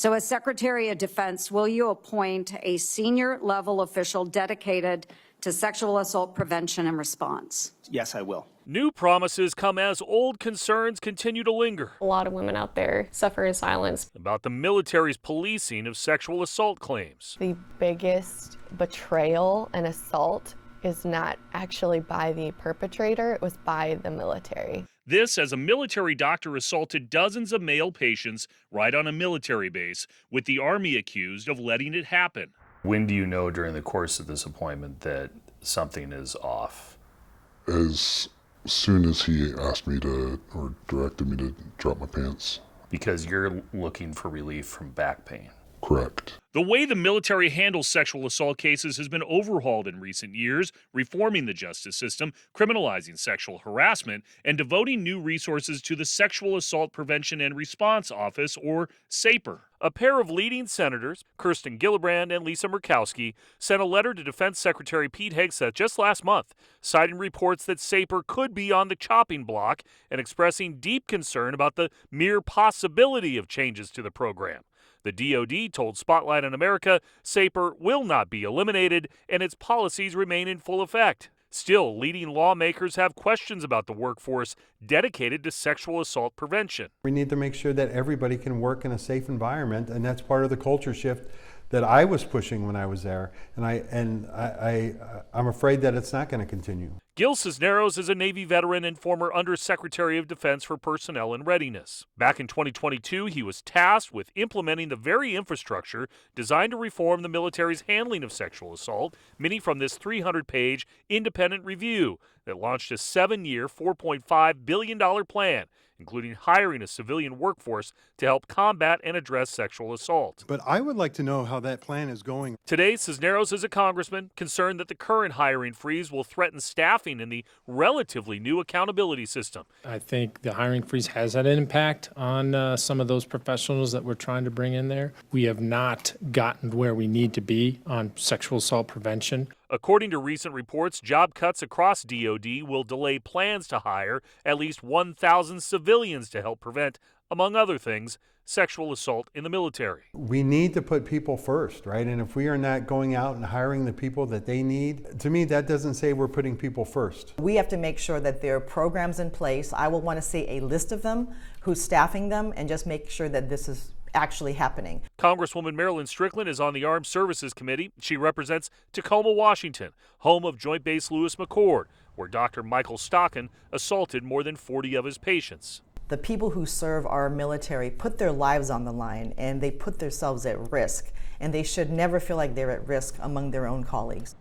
So as Secretary of Defense, will you appoint a senior level official dedicated to sexual assault prevention and response? Yes, I will. New promises come as old concerns continue to linger. A lot of women out there suffer in silence About the military's policing of sexual assault claims. The biggest betrayal and assault is not actually by the perpetrator, it was by the military. This as a military doctor assaulted dozens of male patients right on a military base, with the Army accused of letting it happen. When do you know during the course of this appointment that something is off? As soon as he asked me to, or directed me to drop my pants. Because you're looking for relief from back pain. Correct. The way the military handles sexual assault cases has been overhauled in recent years, reforming the justice system, criminalizing sexual harassment, and devoting new resources to the Sexual Assault Prevention and Response Office, or SAPR. A pair of leading senators, Kirsten Gillibrand and Lisa Murkowski, sent a letter to Defense Secretary Pete Hegseth just last month, citing reports that SAPR could be on the chopping block and expressing deep concern about the mere possibility of changes to the program. The DoD told Spotlight on America SAPR will not be eliminated and its policies remain in full effect. Still, leading lawmakers have questions about the workforce dedicated to sexual assault prevention. We need to make sure that everybody can work in a safe environment, and that's part of the culture shift that I was pushing when I was there, and I'm afraid that it's not going to continue. Gil Cisneros is a Navy veteran and former Undersecretary of Defense for Personnel and Readiness. Back in 2022, he was tasked with implementing the very infrastructure designed to reform the military's handling of sexual assault, many from this 300-page independent review that launched a 7-year, $4.5 billion plan, including hiring a civilian workforce to help combat and address sexual assault. But I would like to know how that plan is going. Today, Cisneros is a congressman concerned that the current hiring freeze will threaten staffing in the relatively new accountability system. I think the hiring freeze has had an impact on some of those professionals that we're trying to bring in there. We have not gotten where we need to be on sexual assault prevention. According to recent reports, job cuts across DoD will delay plans to hire at least 1,000 civilians to help prevent, among other things, sexual assault in the military. We need to put people first, right? And if we are not going out and hiring the people that they need, to me, that doesn't say we're putting people first. We have to make sure that there are programs in place. I will want to see a list of them, who's staffing them, and just make sure that this is actually happening. Congresswoman Marilyn Strickland is on the Armed Services Committee. She represents Tacoma, Washington, home of Joint Base Lewis McChord, where Dr. Michael Stockan assaulted more than 40 of his patients. The people who serve our military put their lives on the line, and they put themselves at risk, and they should never feel like they're at risk among their own colleagues.